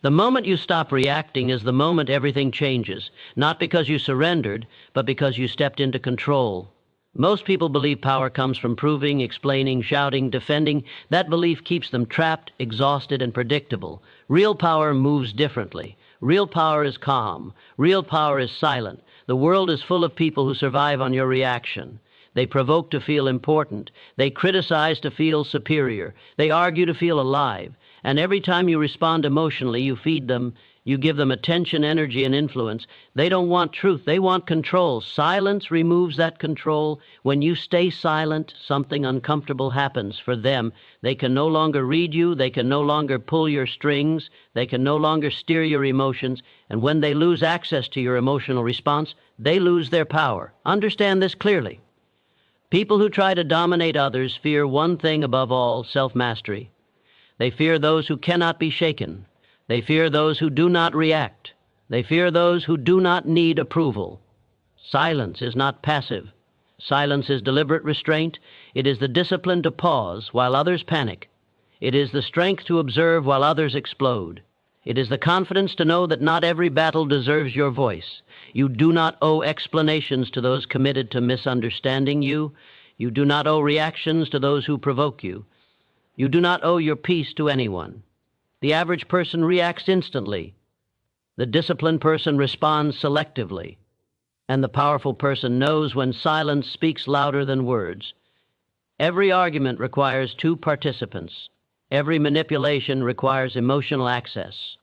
The moment you stop reacting is the moment everything changes, not because you surrendered, but because you stepped into control. Most people believe power comes from proving, explaining, shouting, defending. That belief keeps them trapped, exhausted, and predictable. Real power moves differently. Real power is calm. Real power is silent. The world is full of people who survive on your reaction. They provoke to feel important. They criticize to feel superior. They argue to feel alive. And every time you respond emotionally, you feed them. You give them attention, energy, and influence. They don't want truth. They want control. Silence removes that control. When you stay silent, something uncomfortable happens for them. They can no longer read you. They can no longer pull your strings. They can no longer steer your emotions. And when they lose access to your emotional response, they lose their power. Understand this clearly. People who try to dominate others fear one thing above all: self-mastery. They fear those who cannot be shaken. They fear those who do not react. They fear those who do not need approval. Silence is not passive. Silence is deliberate restraint. It is the discipline to pause while others panic. It is the strength to observe while others explode. It is the confidence to know that not every battle deserves your voice. You do not owe explanations to those committed to misunderstanding you. You do not owe reactions to those who provoke you. You do not owe your peace to anyone. The average person reacts instantly. The disciplined person responds selectively. And the powerful person knows when silence speaks louder than words. Every argument requires two participants. Every manipulation requires emotional access.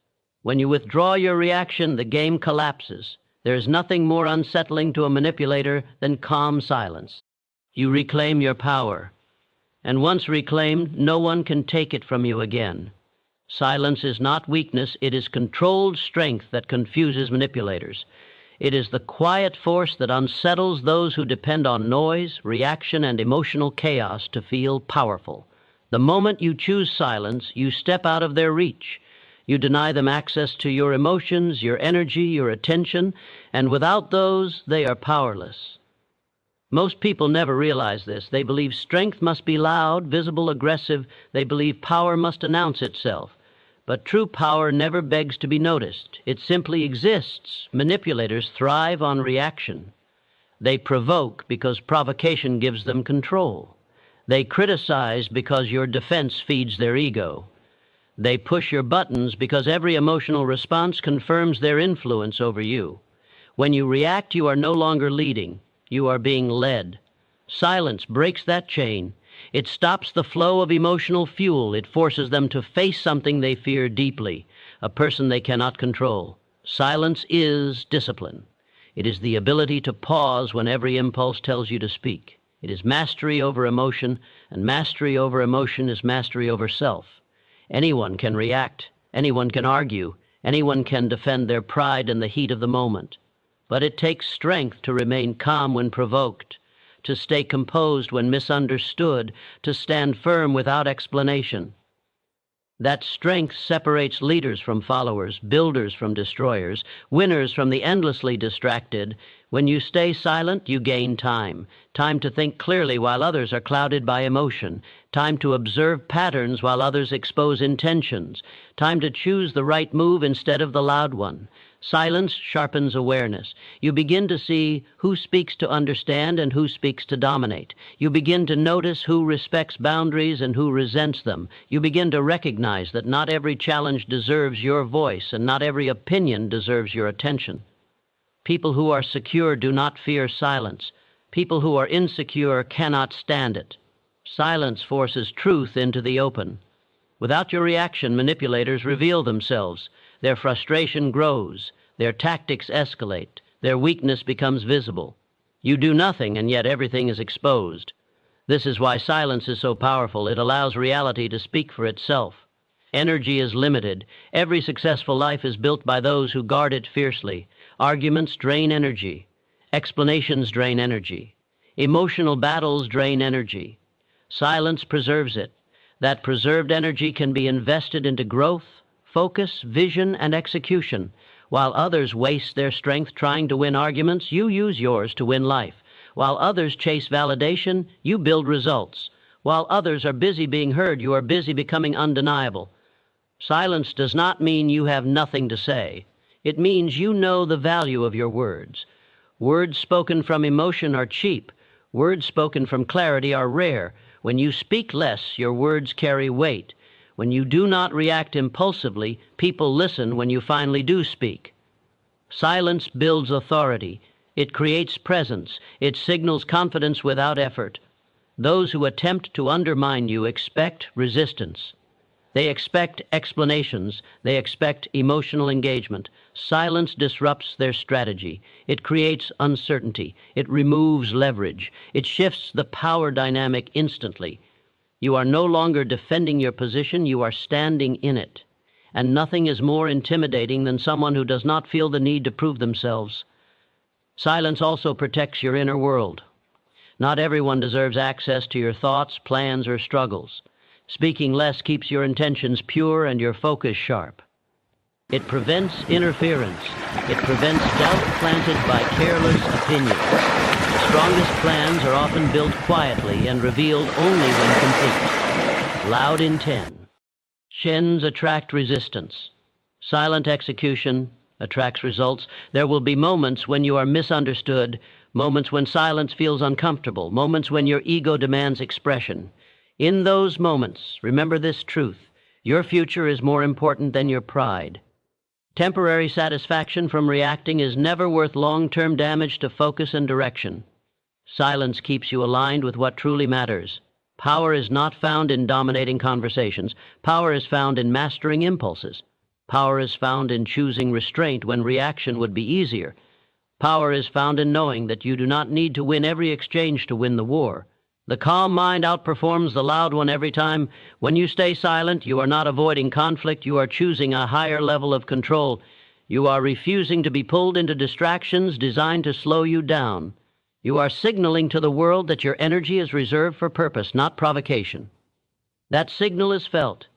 When you withdraw your reaction, the game collapses. There is nothing more unsettling to a manipulator than calm silence. You reclaim your power. And once reclaimed, no one can take it from you again. Silence is not weakness, it is controlled strength that confuses manipulators. It is the quiet force that unsettles those who depend on noise, reaction, and emotional chaos to feel powerful. The moment you choose silence, you step out of their reach. You deny them access to your emotions, your energy, your attention, and without those, they are powerless. Most people never realize this. They believe strength must be loud, visible, aggressive. They believe power must announce itself. But true power never begs to be noticed. It simply exists. Manipulators thrive on reaction. They provoke because provocation gives them control. They criticize because your defense feeds their ego. They push your buttons because every emotional response confirms their influence over you. When you react, you are no longer leading. You are being led. Silence breaks that chain. It stops the flow of emotional fuel. It forces them to face something they fear deeply, a person they cannot control. Silence is discipline. It is the ability to pause when every impulse tells you to speak. It is mastery over emotion, and mastery over emotion is mastery over self. Anyone can react. Anyone can argue. Anyone can defend their pride in the heat of the moment. But it takes strength to remain calm when provoked, to stay composed when misunderstood, to stand firm without explanation. That strength separates leaders from followers, builders from destroyers, winners from the endlessly distracted. When you stay silent, you gain time. Time to think clearly while others are clouded by emotion. Time to observe patterns while others expose intentions. Time to choose the right move instead of the loud one. Silence sharpens awareness. You begin to see who speaks to understand and who speaks to dominate. You begin to notice who respects boundaries and who resents them. You begin to recognize that not every challenge deserves your voice and not every opinion deserves your attention. People who are secure do not fear silence. People who are insecure cannot stand it. Silence forces truth into the open. Without your reaction, manipulators reveal themselves. Their frustration grows. Their tactics escalate. Their weakness becomes visible. You do nothing, and yet everything is exposed. This is why silence is so powerful. It allows reality to speak for itself. Energy is limited. Every successful life is built by those who guard it fiercely. Arguments drain energy. Explanations drain energy. Emotional battles drain energy. Silence preserves it. That preserved energy can be invested into growth, focus, vision, and execution. While others waste their strength trying to win arguments, you use yours to win life. While others chase validation, you build results. While others are busy being heard, you are busy becoming undeniable. Silence does not mean you have nothing to say. It means you know the value of your words. Words spoken from emotion are cheap. Words spoken from clarity are rare. When you speak less, your words carry weight. When you do not react impulsively, people listen when you finally do speak. Silence builds authority. It creates presence. It signals confidence without effort. Those who attempt to undermine you expect resistance. They expect explanations. They expect emotional engagement. Silence disrupts their strategy. It creates uncertainty. It removes leverage. It shifts the power dynamic instantly. You are no longer defending your position, you are standing in it. And nothing is more intimidating than someone who does not feel the need to prove themselves. Silence also protects your inner world. Not everyone deserves access to your thoughts, plans, or struggles. Speaking less keeps your intentions pure and your focus sharp. It prevents interference. It prevents doubt planted by careless opinions. The strongest plans are often built quietly and revealed only when complete. Loud in 10. Shins attract resistance. Silent execution attracts results. There will be moments when you are misunderstood, moments when silence feels uncomfortable, moments when your ego demands expression. In those moments, remember this truth: your future is more important than your pride. Temporary satisfaction from reacting is never worth long-term damage to focus and direction. Silence keeps you aligned with what truly matters. Power is not found in dominating conversations. Power is found in mastering impulses. Power is found in choosing restraint when reaction would be easier. Power is found in knowing that you do not need to win every exchange to win the war. The calm mind outperforms the loud one every time. When you stay silent, you are not avoiding conflict. You are choosing a higher level of control. You are refusing to be pulled into distractions designed to slow you down. You are signaling to the world that your energy is reserved for purpose, not provocation. That signal is felt,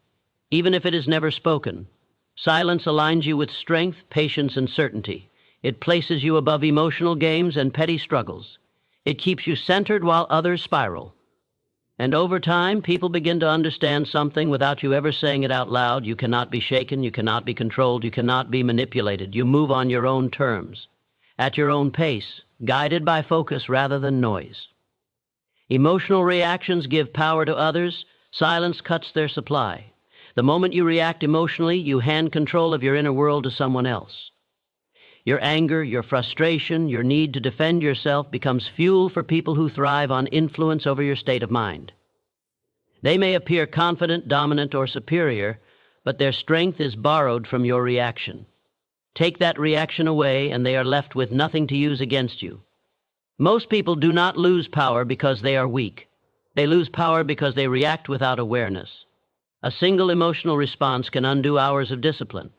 even if it is never spoken. Silence aligns you with strength, patience, and certainty. It places you above emotional games and petty struggles. It keeps you centered while others spiral. And over time, people begin to understand something without you ever saying it out loud. You cannot be shaken, you cannot be controlled, you cannot be manipulated. You move on your own terms, at your own pace, guided by focus rather than noise. Emotional reactions give power to others. Silence cuts their supply. The moment you react emotionally, you hand control of your inner world to someone else. Your anger, your frustration, your need to defend yourself becomes fuel for people who thrive on influence over your state of mind. They may appear confident, dominant, or superior, but their strength is borrowed from your reaction. Take that reaction away, and they are left with nothing to use against you. Most people do not lose power because they are weak. They lose power because they react without awareness. A single emotional response can undo hours of discipline.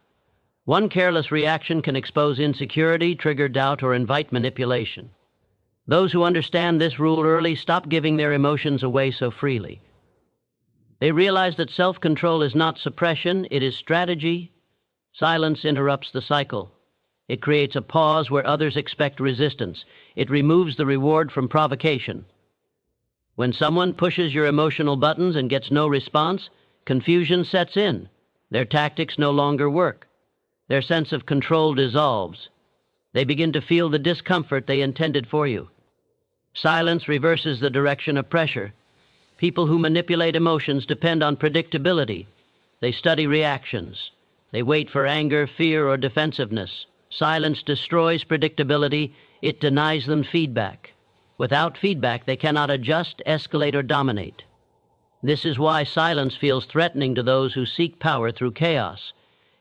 One careless reaction can expose insecurity, trigger doubt, or invite manipulation. Those who understand this rule early stop giving their emotions away so freely. They realize that self-control is not suppression, it is strategy. Silence interrupts the cycle. It creates a pause where others expect resistance. It removes the reward from provocation. When someone pushes your emotional buttons and gets no response, confusion sets in. Their tactics no longer work. Their sense of control dissolves. They begin to feel the discomfort they intended for you. Silence reverses the direction of pressure. People who manipulate emotions depend on predictability. They study reactions. They wait for anger, fear, or defensiveness. Silence destroys predictability. It denies them feedback. Without feedback, they cannot adjust, escalate, or dominate. This is why silence feels threatening to those who seek power through chaos.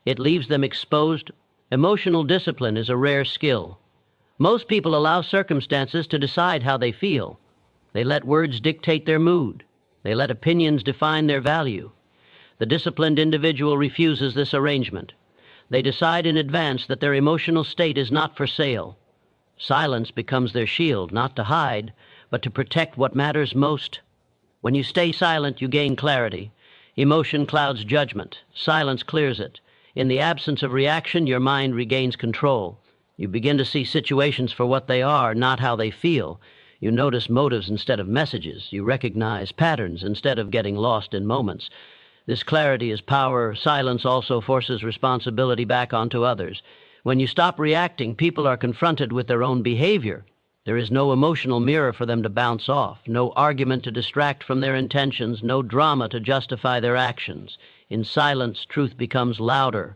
It leaves them exposed. Emotional discipline is a rare skill. Most people allow circumstances to decide how they feel. They let words dictate their mood. They let opinions define their value. The disciplined individual refuses this arrangement. They decide in advance that their emotional state is not for sale. Silence becomes their shield, not to hide, but to protect what matters most. When you stay silent, you gain clarity. Emotion clouds judgment. Silence clears it. In the absence of reaction, your mind regains control. You begin to see situations for what they are, not how they feel. You notice motives instead of messages. You recognize patterns instead of getting lost in moments. This clarity is power. Silence also forces responsibility back onto others. When you stop reacting, people are confronted with their own behavior. There is no emotional mirror for them to bounce off, no argument to distract from their intentions, no drama to justify their actions. In silence, truth becomes louder.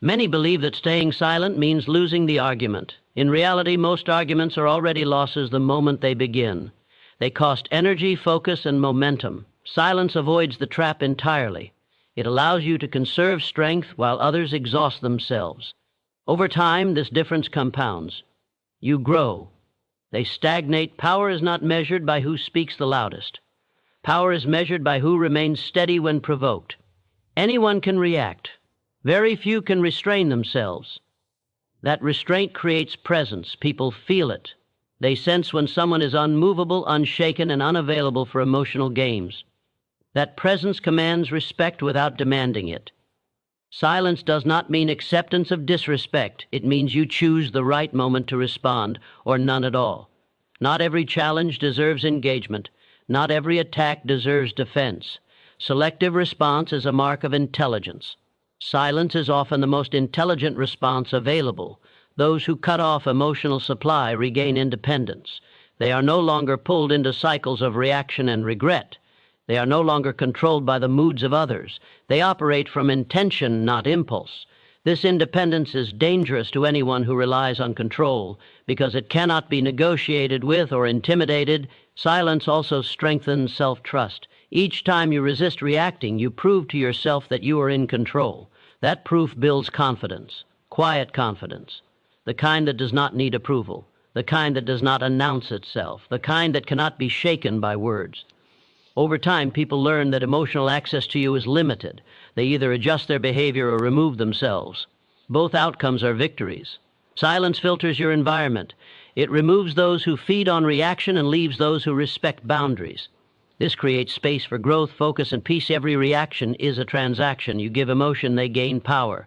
Many believe that staying silent means losing the argument. In reality, most arguments are already losses the moment they begin. They cost energy, focus, and momentum. Silence avoids the trap entirely. It allows you to conserve strength while others exhaust themselves. Over time, this difference compounds. You grow. They stagnate. Power is not measured by who speaks the loudest. Power is measured by who remains steady when provoked. Anyone can react. Very few can restrain themselves. That restraint creates presence. People feel it. They sense when someone is unmovable, unshaken, and unavailable for emotional games. That presence commands respect without demanding it. Silence does not mean acceptance of disrespect. It means you choose the right moment to respond, or none at all. Not every challenge deserves engagement. Not every attack deserves defense. Selective response is a mark of intelligence. Silence is often the most intelligent response available. Those who cut off emotional supply regain independence. They are no longer pulled into cycles of reaction and regret. They are no longer controlled by the moods of others. They operate from intention, not impulse. This independence is dangerous to anyone who relies on control, because it cannot be negotiated with or intimidated. Silence also strengthens self-trust. Each time you resist reacting, you prove to yourself that you are in control. That proof builds confidence, quiet confidence, the kind that does not need approval, the kind that does not announce itself, the kind that cannot be shaken by words. Over time, people learn that emotional access to you is limited. They either adjust their behavior or remove themselves. Both outcomes are victories. Silence filters your environment. It removes those who feed on reaction and leaves those who respect boundaries. This creates space for growth, focus, and peace. Every reaction is a transaction. You give emotion, they gain power.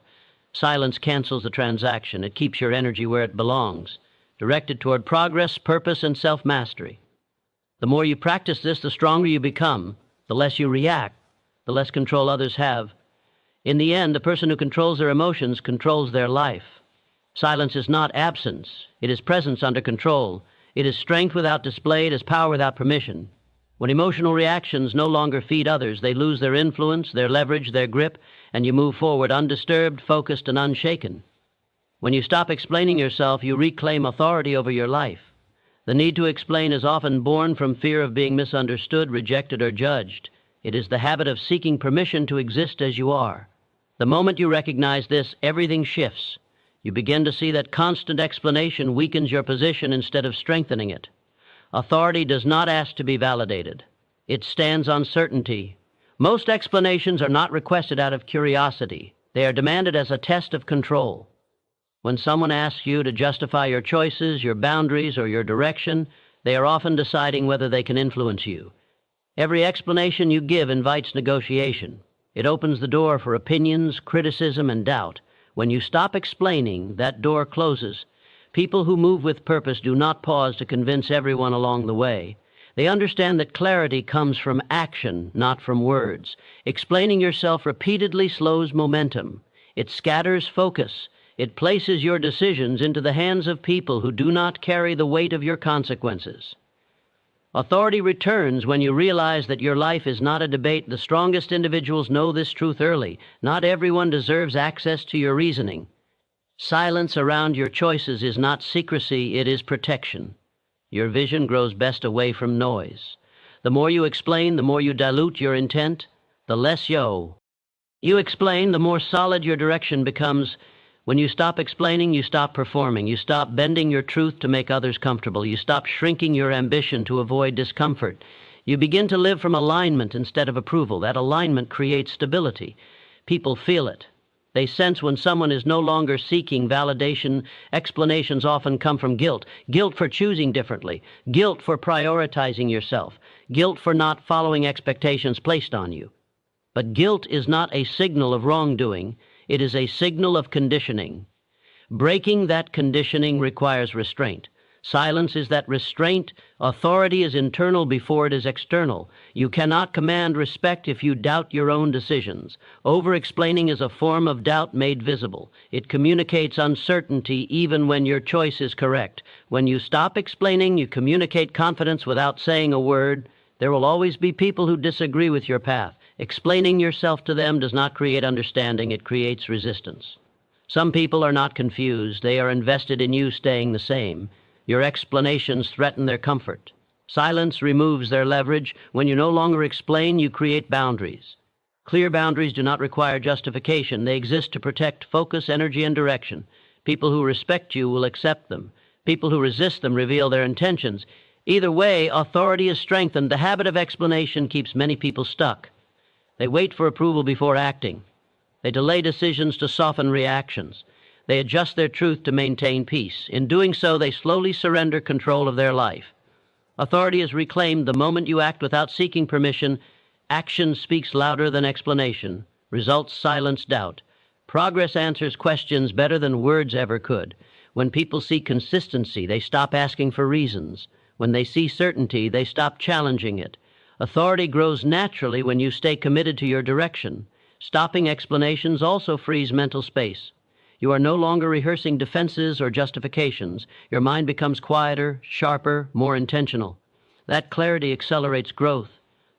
Silence cancels the transaction. It keeps your energy where it belongs, directed toward progress, purpose, and self-mastery. The more you practice this, the stronger you become. The less you react, the less control others have. In the end, the person who controls their emotions controls their life. Silence is not absence. It is presence under control. It is strength without display. It is power without permission. When emotional reactions no longer feed others, they lose their influence, their leverage, their grip, and you move forward undisturbed, focused, and unshaken. When you stop explaining yourself, you reclaim authority over your life. The need to explain is often born from fear of being misunderstood, rejected, or judged. It is the habit of seeking permission to exist as you are. The moment you recognize this, everything shifts. You begin to see that constant explanation weakens your position instead of strengthening it. Authority does not ask to be validated. It stands on certainty. Most explanations are not requested out of curiosity. They are demanded as a test of control. When someone asks you to justify your choices, your boundaries, or your direction, they are often deciding whether they can influence you. Every explanation you give invites negotiation. It opens the door for opinions, criticism, and doubt. When you stop explaining, that door closes. People who move with purpose do not pause to convince everyone along the way. They understand that clarity comes from action, not from words. Explaining yourself repeatedly slows momentum. It scatters focus. It places your decisions into the hands of people who do not carry the weight of your consequences. Authority returns when you realize that your life is not a debate. The strongest individuals know this truth early. Not everyone deserves access to your reasoning. Silence around your choices is not secrecy, it is protection. Your vision grows best away from noise. The more you explain, the more you dilute your intent, the less you explain, the more solid your direction becomes. When you stop explaining, you stop performing. You stop bending your truth to make others comfortable. You stop shrinking your ambition to avoid discomfort. You begin to live from alignment instead of approval. That alignment creates stability. People feel it. They sense when someone is no longer seeking validation. Explanations often come from guilt. Guilt for choosing differently. Guilt for prioritizing yourself. Guilt for not following expectations placed on you. But guilt is not a signal of wrongdoing. It is a signal of conditioning. Breaking that conditioning requires restraint. Silence is that restraint. Authority is internal before it is external. You cannot command respect if you doubt your own decisions. Over-explaining is a form of doubt made visible. It communicates uncertainty even when your choice is correct. When you stop explaining, you communicate confidence without saying a word. There will always be people who disagree with your path. Explaining yourself to them does not create understanding, it creates resistance. Some people are not confused. They are invested in you staying the same. Your explanations threaten their comfort. Silence removes their leverage. When you no longer explain, you create boundaries. Clear boundaries do not require justification. They exist to protect focus, energy, and direction. People who respect you will accept them. People who resist them reveal their intentions. Either way, authority is strengthened. The habit of explanation keeps many people stuck. They wait for approval before acting. They delay decisions to soften reactions. They adjust their truth to maintain peace. In doing so, they slowly surrender control of their life. Authority is reclaimed the moment you act without seeking permission. Action speaks louder than explanation. Results silence doubt. Progress answers questions better than words ever could. When people see consistency, they stop asking for reasons. When they see certainty, they stop challenging it. Authority grows naturally when you stay committed to your direction. Stopping explanations also frees mental space. You are no longer rehearsing defenses or justifications. Your mind becomes quieter, sharper, more intentional. That clarity accelerates growth.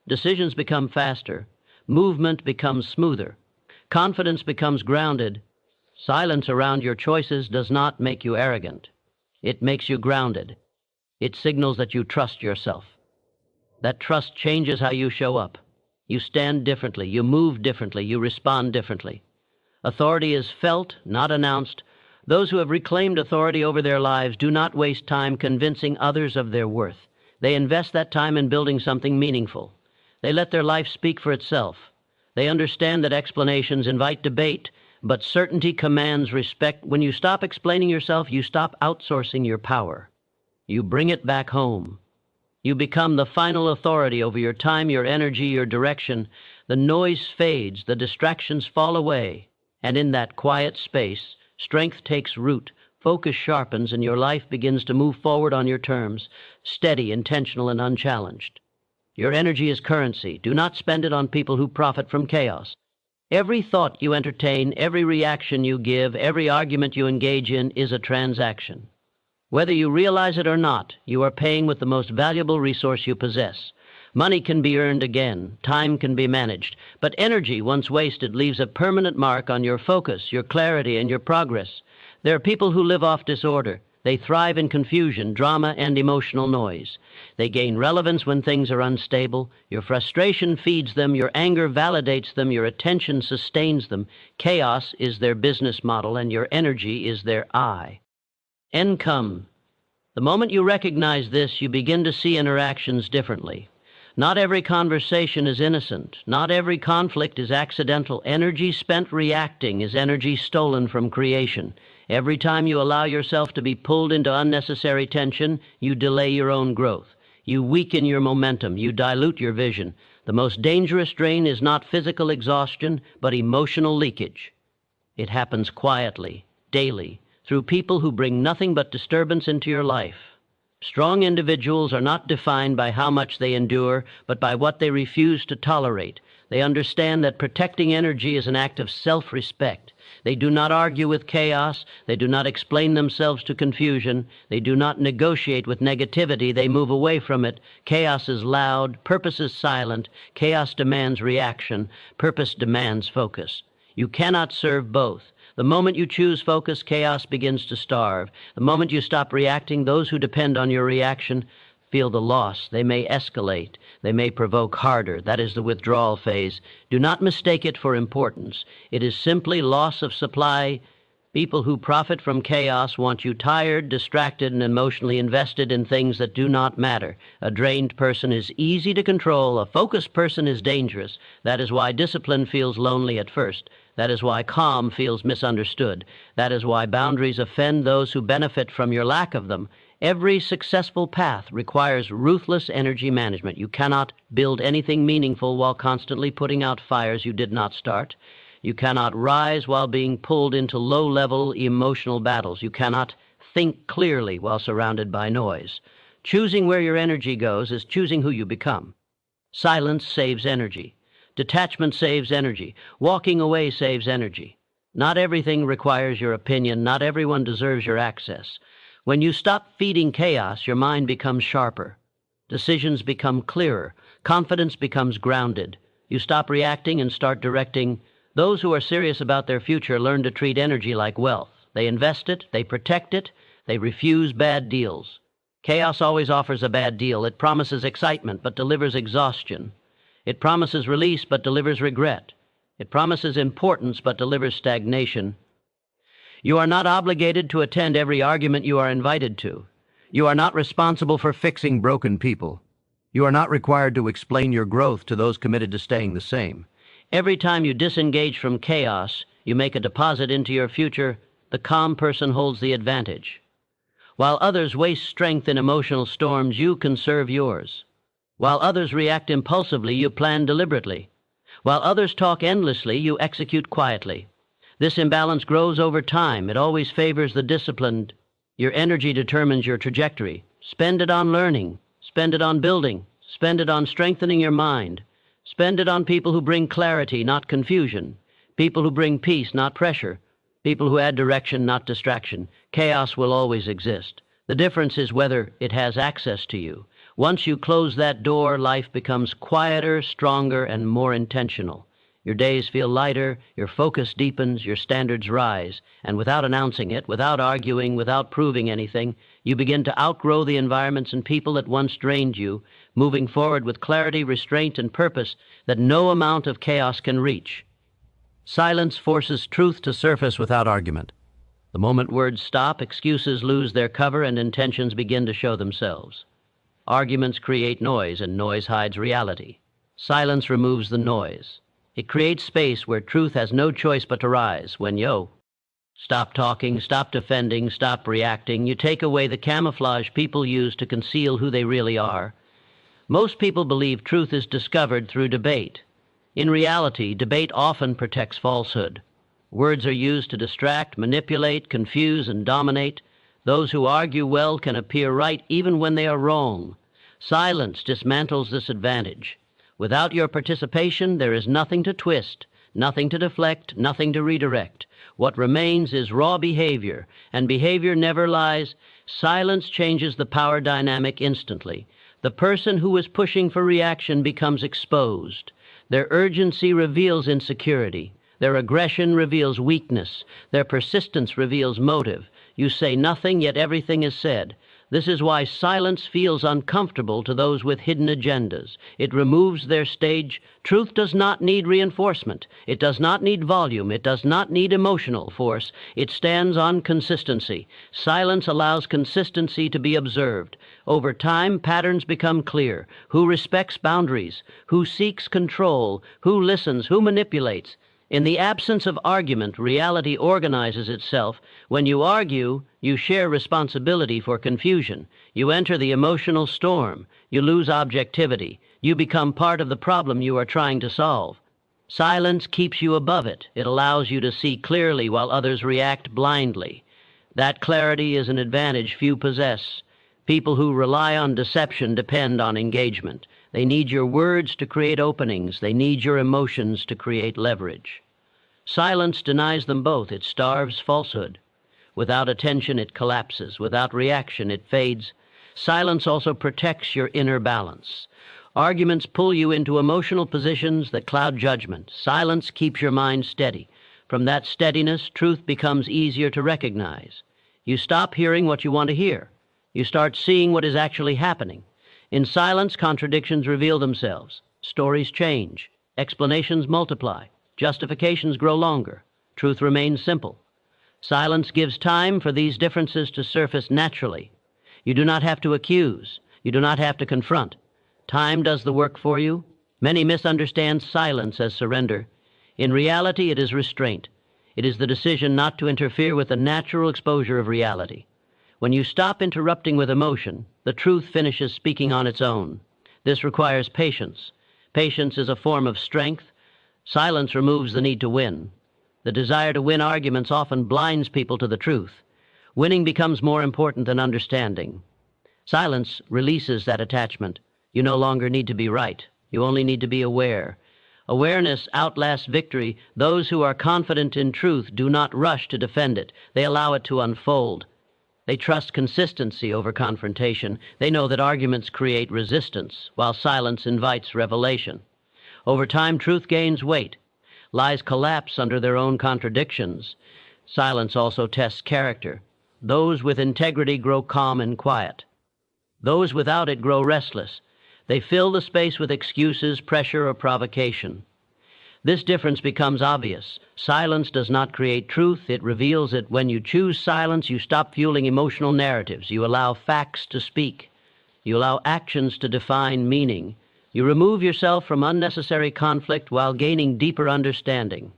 Decisions become faster. Movement becomes smoother. Confidence becomes grounded. Silence around your choices does not make you arrogant. It makes you grounded. It signals that you trust yourself. That trust changes how you show up. You stand differently. You move differently. You respond differently. Authority is felt, not announced. Those who have reclaimed authority over their lives do not waste time convincing others of their worth. They invest that time in building something meaningful. They let their life speak for itself. They understand that explanations invite debate, but certainty commands respect. When you stop explaining yourself, you stop outsourcing your power. You bring it back home. You become the final authority over your time, your energy, your direction. The noise fades, the distractions fall away. And in that quiet space, strength takes root, focus sharpens, and your life begins to move forward on your terms, steady, intentional, and unchallenged. Your energy is currency. Do not spend it on people who profit from chaos. Every thought you entertain, every reaction you give, every argument you engage in is a transaction. Whether you realize it or not, you are paying with the most valuable resource you possess. Money can be earned again, time can be managed, but energy, once wasted, leaves a permanent mark on your focus, your clarity, and your progress. There are people who live off disorder. They thrive in confusion, drama, and emotional noise. They gain relevance when things are unstable. Your frustration feeds them, your anger validates them, your attention sustains them. Chaos is their business model, and your energy is their I. Income. The moment you recognize this, you begin to see interactions differently. Not every conversation is innocent. Not every conflict is accidental. Energy spent reacting is energy stolen from creation. Every time you allow yourself to be pulled into unnecessary tension, you delay your own growth. You weaken your momentum. You dilute your vision. The most dangerous drain is not physical exhaustion, but emotional leakage. It happens quietly, daily, through people who bring nothing but disturbance into your life. Strong individuals are not defined by how much they endure, but by what they refuse to tolerate. They understand that protecting energy is an act of self-respect. They do not argue with chaos. They do not explain themselves to confusion. They do not negotiate with negativity. They move away from it. Chaos is loud. Purpose is silent. Chaos demands reaction. Purpose demands focus. You cannot serve both. The moment you choose focus, chaos begins to starve. The moment you stop reacting, those who depend on your reaction feel the loss. They may escalate. They may provoke harder. That is the withdrawal phase. Do not mistake it for importance. It is simply loss of supply. People who profit from chaos want you tired, distracted, and emotionally invested in things that do not matter. A drained person is easy to control. A focused person is dangerous. That is why discipline feels lonely at first. That is why calm feels misunderstood. That is why boundaries offend those who benefit from your lack of them. Every successful path requires ruthless energy management. You cannot build anything meaningful while constantly putting out fires you did not start. You cannot rise while being pulled into low-level emotional battles. You cannot think clearly while surrounded by noise. Choosing where your energy goes is choosing who you become. Silence saves energy. Detachment saves energy. Walking away saves energy. Not everything requires your opinion. Not everyone deserves your access. When you stop feeding chaos, your mind becomes sharper. Decisions become clearer. Confidence becomes grounded. You stop reacting and start directing. Those who are serious about their future learn to treat energy like wealth. They invest it, they protect it, they refuse bad deals. Chaos always offers a bad deal. It promises excitement but delivers exhaustion. It promises release but delivers regret. It promises importance but delivers stagnation. You are not obligated to attend every argument you are invited to. You are not responsible for fixing broken people. You are not required to explain your growth to those committed to staying the same. Every time you disengage from chaos, you make a deposit into your future. The calm person holds the advantage. While others waste strength in emotional storms, you conserve yours. While others react impulsively, you plan deliberately. While others talk endlessly, you execute quietly. This imbalance grows over time. It always favors the disciplined. Your energy determines your trajectory. Spend it on learning. Spend it on building. Spend it on strengthening your mind. Spend it on people who bring clarity, not confusion. People who bring peace, not pressure. People who add direction, not distraction. Chaos will always exist. The difference is whether it has access to you. Once you close that door, life becomes quieter, stronger, and more intentional. Your days feel lighter, your focus deepens, your standards rise, and without announcing it, without arguing, without proving anything, you begin to outgrow the environments and people that once drained you, moving forward with clarity, restraint, and purpose that no amount of chaos can reach. Silence forces truth to surface without argument. The moment words stop, excuses lose their cover and intentions begin to show themselves. Arguments create noise, and noise hides reality. Silence removes the noise. It creates space where truth has no choice but to rise. When you stop talking, stop defending, stop reacting, you take away the camouflage people use to conceal who they really are. Most people believe truth is discovered through debate. In reality, debate often protects falsehood. Words are used to distract, manipulate, confuse, and dominate. Those who argue well can appear right even when they are wrong. Silence dismantles this advantage. Without your participation, there is nothing to twist, nothing to deflect, nothing to redirect. What remains is raw behavior, and behavior never lies. Silence changes the power dynamic instantly. The person who is pushing for reaction becomes exposed. Their urgency reveals insecurity. Their aggression reveals weakness. Their persistence reveals motive. You say nothing, yet everything is said. This is why silence feels uncomfortable to those with hidden agendas. It removes their stage. Truth does not need reinforcement. It does not need volume. It does not need emotional force. It stands on consistency. Silence allows consistency to be observed. Over time, patterns become clear. Who respects boundaries? Who seeks control? Who listens? Who manipulates? In the absence of argument, reality organizes itself. When you argue, you share responsibility for confusion. You enter the emotional storm. You lose objectivity. You become part of the problem you are trying to solve. Silence keeps you above it. It allows you to see clearly while others react blindly. That clarity is an advantage few possess. People who rely on deception depend on engagement. They need your words to create openings. They need your emotions to create leverage. Silence denies them both. It starves falsehood. Without attention, it collapses. Without reaction, it fades. Silence also protects your inner balance. Arguments pull you into emotional positions that cloud judgment. Silence keeps your mind steady. From that steadiness, truth becomes easier to recognize. You stop hearing what you want to hear. You start seeing what is actually happening. In silence, contradictions reveal themselves. Stories change. Explanations multiply. Justifications grow longer. Truth remains simple. Silence gives time for these differences to surface naturally. You do not have to accuse. You do not have to confront. Time does the work for you. Many misunderstand silence as surrender. In reality, it is restraint. It is the decision not to interfere with the natural exposure of reality. When you stop interrupting with emotion, the truth finishes speaking on its own. This requires patience. Patience is a form of strength. Silence removes the need to win. The desire to win arguments often blinds people to the truth. Winning becomes more important than understanding. Silence releases that attachment. You no longer need to be right. You only need to be aware. Awareness outlasts victory. Those who are confident in truth do not rush to defend it. They allow it to unfold. They trust consistency over confrontation. They know that arguments create resistance, while silence invites revelation. Over time, truth gains weight. Lies collapse under their own contradictions. Silence also tests character. Those with integrity grow calm and quiet. Those without it grow restless. They fill the space with excuses, pressure, or provocation. This difference becomes obvious. Silence does not create truth, it reveals it. When you choose silence, you stop fueling emotional narratives. You allow facts to speak. You allow actions to define meaning. You remove yourself from unnecessary conflict while gaining deeper understanding.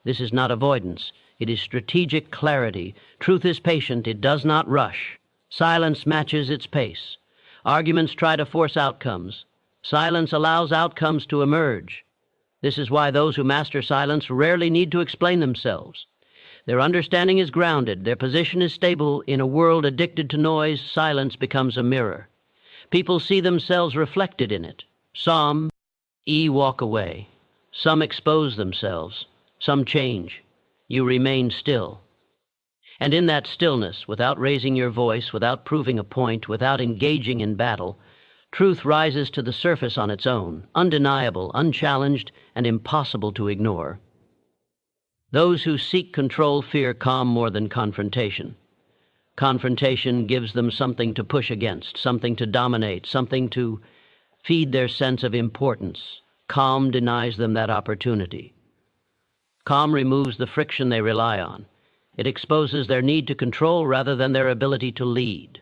This is not avoidance. It is strategic clarity. Truth is patient. It does not rush. Silence matches its pace. Arguments try to force outcomes. Silence allows outcomes to emerge. This is why those who master silence rarely need to explain themselves. Their understanding is grounded. Their position is stable. In a world addicted to noise, silence becomes a mirror. People see themselves reflected in it. Some walk away. Some expose themselves. Some change. You remain still. And in that stillness, without raising your voice, without proving a point, without engaging in battle, truth rises to the surface on its own, undeniable, unchallenged, and impossible to ignore. Those who seek control fear calm more than confrontation. Confrontation gives them something to push against, something to dominate, something to feed their sense of importance. Calm denies them that opportunity. Calm removes the friction they rely on. It exposes their need to control rather than their ability to lead.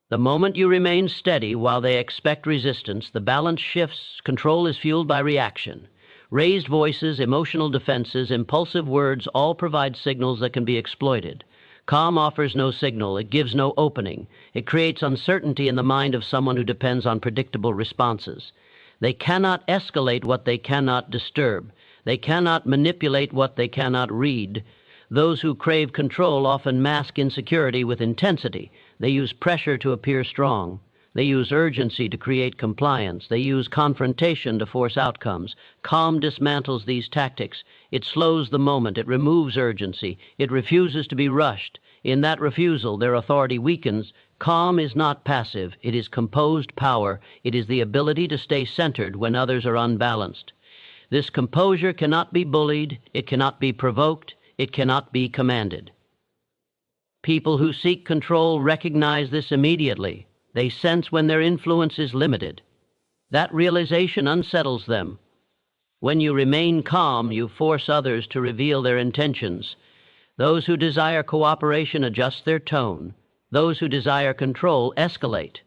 The moment you remain steady while they expect resistance, the balance shifts. Control is fueled by reaction. Raised voices, emotional defenses, impulsive words all provide signals that can be exploited. Calm offers no signal. It gives no opening. It creates uncertainty in the mind of someone who depends on predictable responses. They cannot escalate what they cannot disturb. They cannot manipulate what they cannot read. Those who crave control often mask insecurity with intensity. They use pressure to appear strong. They use urgency to create compliance. They use confrontation to force outcomes. Calm dismantles these tactics. It slows the moment. It removes urgency. It refuses to be rushed. In that refusal, their authority weakens. Calm is not passive. It is composed power. It is the ability to stay centered when others are unbalanced. This composure cannot be bullied. It cannot be provoked. It cannot be commanded. People who seek control recognize this immediately. They sense when their influence is limited. That realization unsettles them. When you remain calm, you force others to reveal their intentions. Those who desire cooperation adjust their tone. Those who desire control escalate.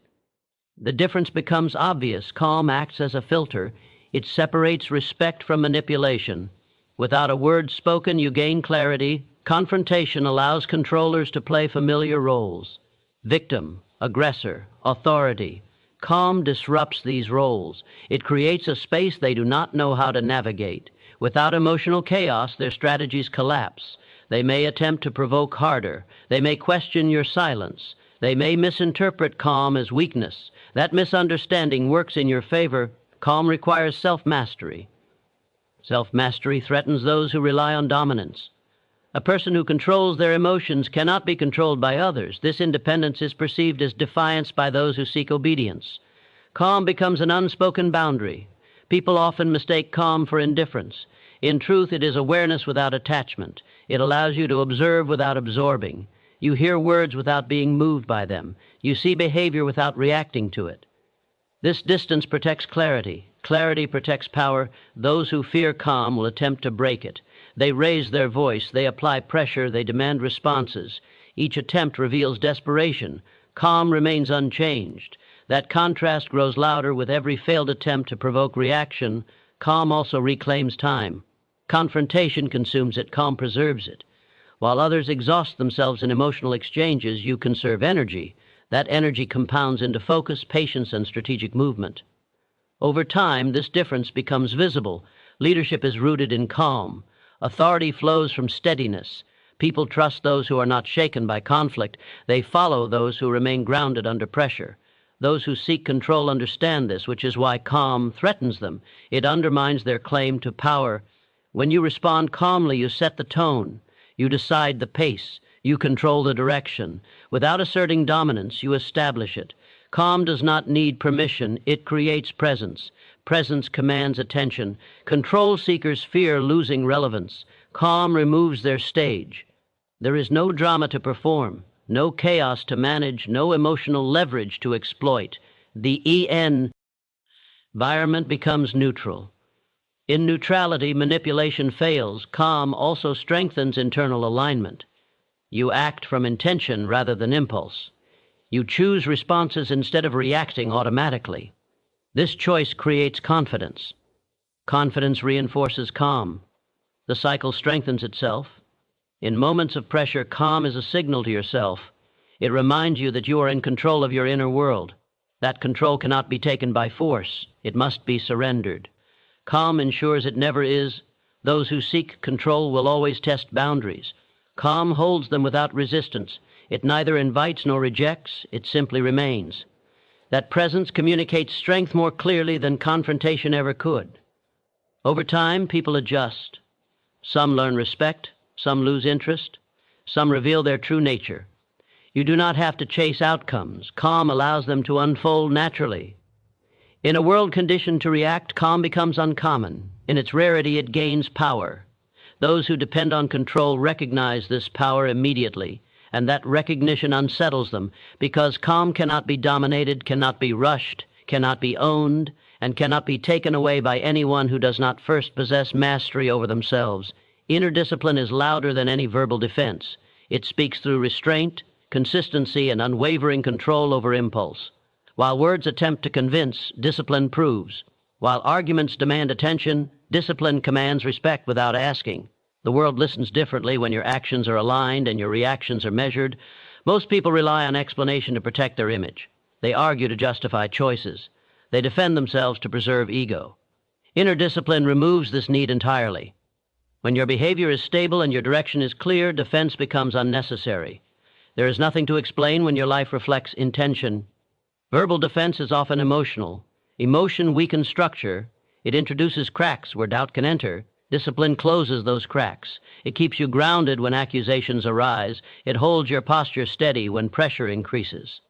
The difference becomes obvious. Calm acts as a filter. It separates respect from manipulation. Without a word spoken, you gain clarity. Confrontation allows controllers to play familiar roles. Victim, aggressor, authority. Calm disrupts these roles. It creates a space they do not know how to navigate. Without emotional chaos, their strategies collapse. They may attempt to provoke harder. They may question your silence. They may misinterpret calm as weakness. That misunderstanding works in your favor. Calm requires self-mastery. Self-mastery threatens those who rely on dominance. A person who controls their emotions cannot be controlled by others. This independence is perceived as defiance by those who seek obedience. Calm becomes an unspoken boundary. People often mistake calm for indifference. In truth, it is awareness without attachment. It allows you to observe without absorbing. You hear words without being moved by them. You see behavior without reacting to it. This distance protects clarity. Clarity protects power. Those who fear calm will attempt to break it. They raise their voice. They apply pressure. They demand responses. Each attempt reveals desperation. Calm remains unchanged. That contrast grows louder with every failed attempt to provoke reaction. Calm also reclaims time. Confrontation consumes it. Calm preserves it. While others exhaust themselves in emotional exchanges, you conserve energy. That energy compounds into focus, patience, and strategic movement. Over time, this difference becomes visible. Leadership is rooted in calm. Authority flows from steadiness. People trust those who are not shaken by conflict. They follow those who remain grounded under pressure. Those who seek control understand this, which is why calm threatens them. It undermines their claim to power. When you respond calmly, you set the tone. You decide the pace. You control the direction. Without asserting dominance, you establish it. Calm does not need permission. It creates presence. Presence commands attention. Control seekers fear losing relevance. Calm removes their stage. There is no drama to perform, no chaos to manage, no emotional leverage to exploit. The environment becomes neutral. In neutrality, manipulation fails. Calm also strengthens internal alignment. You act from intention rather than impulse. You choose responses instead of reacting automatically. This choice creates confidence. Confidence reinforces calm. The cycle strengthens itself. In moments of pressure, calm is a signal to yourself. It reminds you that you are in control of your inner world. That control cannot be taken by force. It must be surrendered. Calm ensures it never is. Those who seek control will always test boundaries. Calm holds them without resistance. It neither invites nor rejects. It simply remains. That presence communicates strength more clearly than confrontation ever could. Over time, people adjust. Some learn respect. Some lose interest. Some reveal their true nature. You do not have to chase outcomes. Calm allows them to unfold naturally. In a world conditioned to react, calm becomes uncommon. In its rarity, it gains power. Those who depend on control recognize this power immediately, and that recognition unsettles them, because calm cannot be dominated, cannot be rushed, cannot be owned, and cannot be taken away by anyone who does not first possess mastery over themselves. Inner discipline is louder than any verbal defense. It speaks through restraint, consistency, and unwavering control over impulse. While words attempt to convince, discipline proves. While arguments demand attention, discipline commands respect without asking. The world listens differently when your actions are aligned and your reactions are measured. Most people rely on explanation to protect their image. They argue to justify choices. They defend themselves to preserve ego. Inner discipline removes this need entirely. When your behavior is stable and your direction is clear, defense becomes unnecessary. There is nothing to explain when your life reflects intention. Verbal defense is often emotional. Emotion weakens structure. It introduces cracks where doubt can enter. Discipline closes those cracks. It keeps you grounded when accusations arise. It holds your posture steady when pressure increases.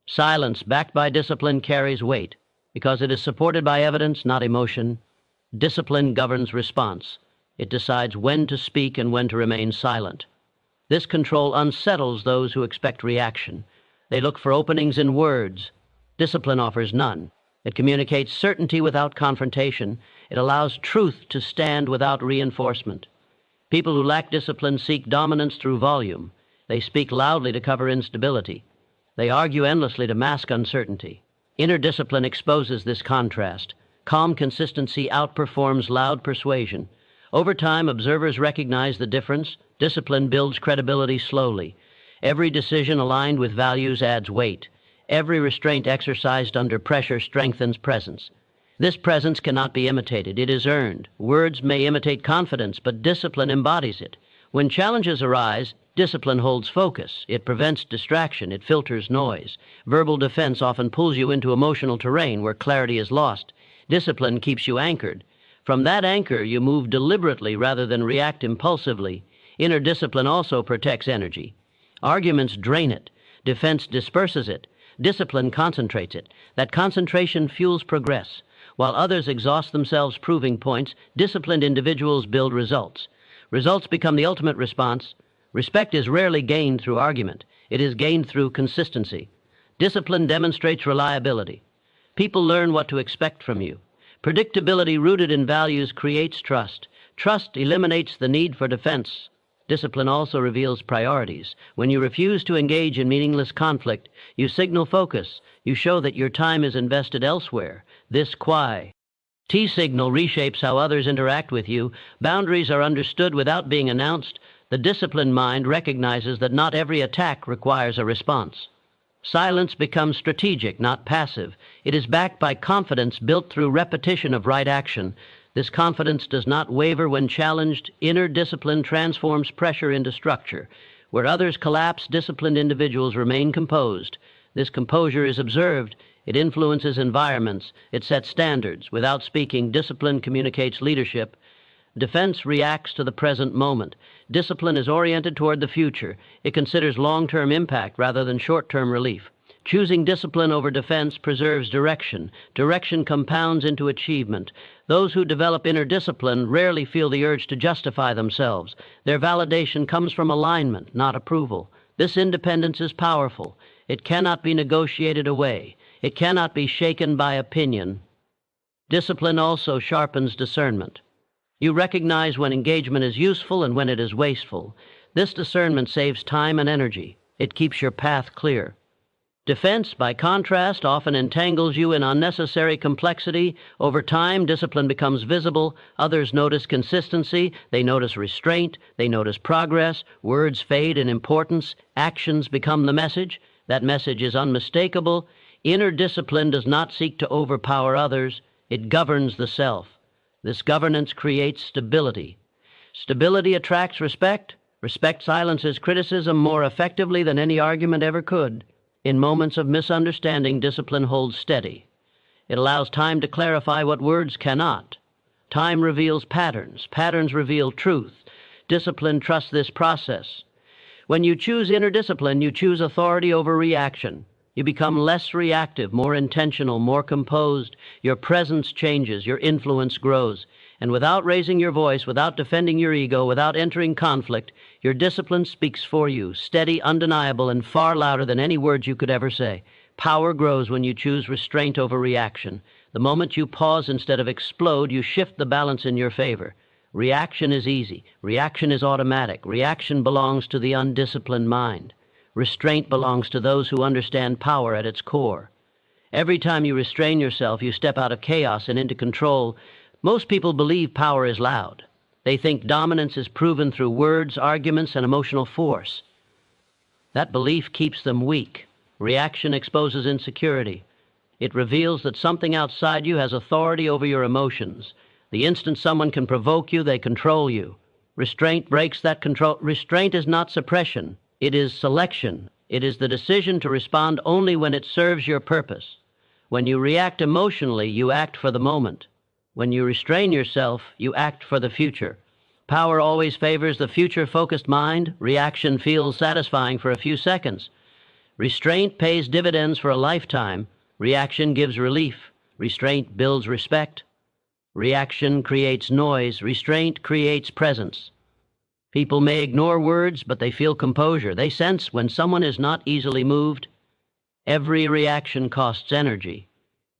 Silence backed by discipline carries weight because it is supported by evidence, not emotion. Discipline governs response. It decides when to speak and when to remain silent. This control unsettles those who expect reaction. They look for openings in words. Discipline offers none. It communicates certainty without confrontation. It allows truth to stand without reinforcement. People who lack discipline seek dominance through volume. They speak loudly to cover instability. They argue endlessly to mask uncertainty. Inner discipline exposes this contrast. Calm consistency outperforms loud persuasion. Over time, observers recognize the difference. Discipline builds credibility slowly. Every decision aligned with values adds weight. Every restraint exercised under pressure strengthens presence. This presence cannot be imitated. It is earned. Words may imitate confidence, but discipline embodies it. When challenges arise, discipline holds focus. It prevents distraction. It filters noise. Verbal defense often pulls you into emotional terrain where clarity is lost. Discipline keeps you anchored. From that anchor, you move deliberately rather than react impulsively. Inner discipline also protects energy. Arguments drain it. Defense disperses it. Discipline concentrates it. That concentration fuels progress. While others exhaust themselves proving points, disciplined individuals build results. Results become the ultimate response. Respect is rarely gained through argument. It is gained through consistency. Discipline demonstrates reliability. People learn what to expect from you. Predictability rooted in values creates trust. Trust eliminates the need for defense. Discipline also reveals priorities. When you refuse to engage in meaningless conflict, you signal focus. You show that your time is invested elsewhere. This T signal reshapes how others interact with you. Boundaries are understood without being announced. The disciplined mind recognizes that not every attack requires a response. Silence becomes strategic, not passive. It is backed by confidence built through repetition of right action. This confidence does not waver when challenged. Inner discipline transforms pressure into structure. Where others collapse, disciplined individuals remain composed. This composure is observed. It influences environments. It sets standards. Without speaking, discipline communicates leadership. Defense reacts to the present moment. Discipline is oriented toward the future. It considers long-term impact rather than short-term relief. Choosing discipline over defense preserves direction. Direction compounds into achievement. Those who develop inner discipline rarely feel the urge to justify themselves. Their validation comes from alignment, not approval. This independence is powerful. It cannot be negotiated away. It cannot be shaken by opinion. Discipline also sharpens discernment. You recognize when engagement is useful and when it is wasteful. This discernment saves time and energy. It keeps your path clear. Defense, by contrast, often entangles you in unnecessary complexity. Over time, discipline becomes visible. Others notice consistency. They notice restraint. They notice progress. Words fade in importance. Actions become the message. That message is unmistakable. Inner discipline does not seek to overpower others. It governs the self. This governance creates stability. Stability attracts respect. Respect silences criticism more effectively than any argument ever could. In moments of misunderstanding, discipline holds steady. It allows time to clarify what words cannot. Time reveals patterns. Patterns reveal truth. Discipline trusts this process. When you choose inner discipline, you choose authority over reaction. You become less reactive, more intentional, more composed. Your presence changes. Your influence grows. And without raising your voice, without defending your ego, without entering conflict, your discipline speaks for you, steady, undeniable, and far louder than any words you could ever say. Power grows when you choose restraint over reaction. The moment you pause instead of explode, you shift the balance in your favor. Reaction is easy. Reaction is automatic. Reaction belongs to the undisciplined mind. Restraint belongs to those who understand power at its core. Every time you restrain yourself, you step out of chaos and into control. Most people believe power is loud. They think dominance is proven through words, arguments, and emotional force. That belief keeps them weak. Reaction exposes insecurity. It reveals that something outside you has authority over your emotions. The instant someone can provoke you, they control you. Restraint breaks that control. Restraint is not suppression. It is selection. It is the decision to respond only when it serves your purpose. When you react emotionally, you act for the moment. When you restrain yourself, you act for the future. Power always favors the future-focused mind. Reaction feels satisfying for a few seconds. Restraint pays dividends for a lifetime. Reaction gives relief. Restraint builds respect. Reaction creates noise. Restraint creates presence. People may ignore words, but they feel composure. They sense when someone is not easily moved. Every reaction costs energy.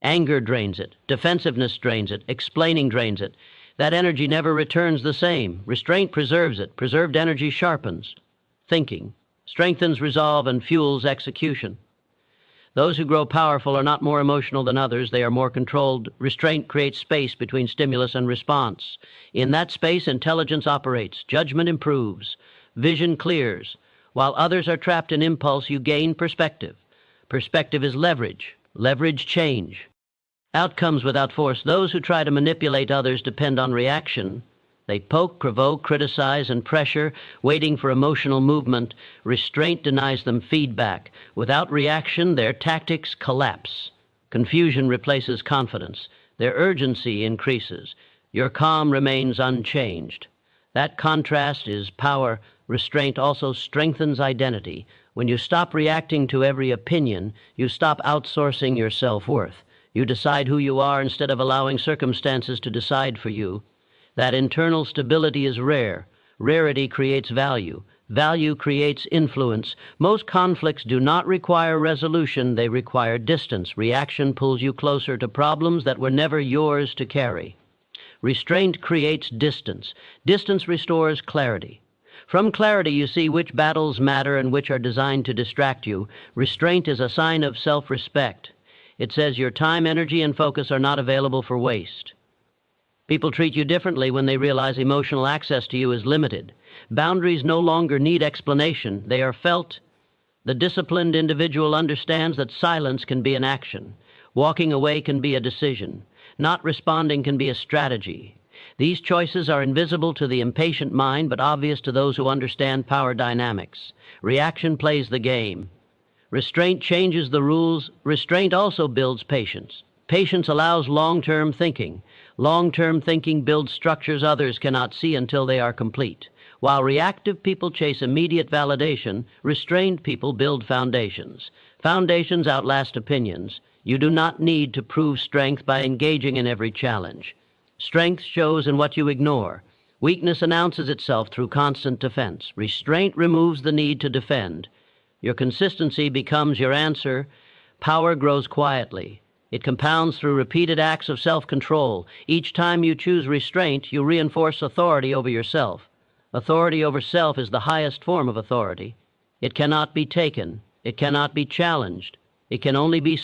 Anger drains it. Defensiveness drains it. Explaining drains it. That energy never returns the same. Restraint preserves it. Preserved energy sharpens thinking, strengthens resolve, and fuels execution. Those who grow powerful are not more emotional than others. They are more controlled. Restraint creates space between stimulus and response. In that space, intelligence operates. Judgment improves. Vision clears. While others are trapped in impulse, you gain perspective. Perspective is leverage. Leverage change. Outcomes without force. Those who try to manipulate others depend on reaction. They poke, provoke, criticize, and pressure, waiting for emotional movement. Restraint denies them feedback. Without reaction, their tactics collapse. Confusion replaces confidence. Their urgency increases. Your calm remains unchanged. That contrast is power. Restraint also strengthens identity. When you stop reacting to every opinion, you stop outsourcing your self-worth. You decide who you are instead of allowing circumstances to decide for you. That internal stability is rare. Rarity creates value. Value creates influence. Most conflicts do not require resolution. They require distance. Reaction pulls you closer to problems that were never yours to carry. Restraint creates distance. Distance restores clarity. From clarity, you see which battles matter and which are designed to distract you. Restraint is a sign of self-respect. It says your time, energy, and focus are not available for waste. People treat you differently when they realize emotional access to you is limited. Boundaries no longer need explanation. They are felt. The disciplined individual understands that silence can be an action. Walking away can be a decision. Not responding can be a strategy. These choices are invisible to the impatient mind, but obvious to those who understand power dynamics. Reaction plays the game. Restraint changes the rules. Restraint also builds patience. Patience allows long-term thinking. Long-term thinking builds structures others cannot see until they are complete. While reactive people chase immediate validation, restrained people build foundations. Foundations outlast opinions. You do not need to prove strength by engaging in every challenge. Strength shows in what you ignore. Weakness announces itself through constant defense. Restraint removes the need to defend. Your consistency becomes your answer. Power grows quietly. It compounds through repeated acts of self-control. Each time you choose restraint, you reinforce authority over yourself. Authority over self is the highest form of authority. It cannot be taken. It cannot be challenged. It can only be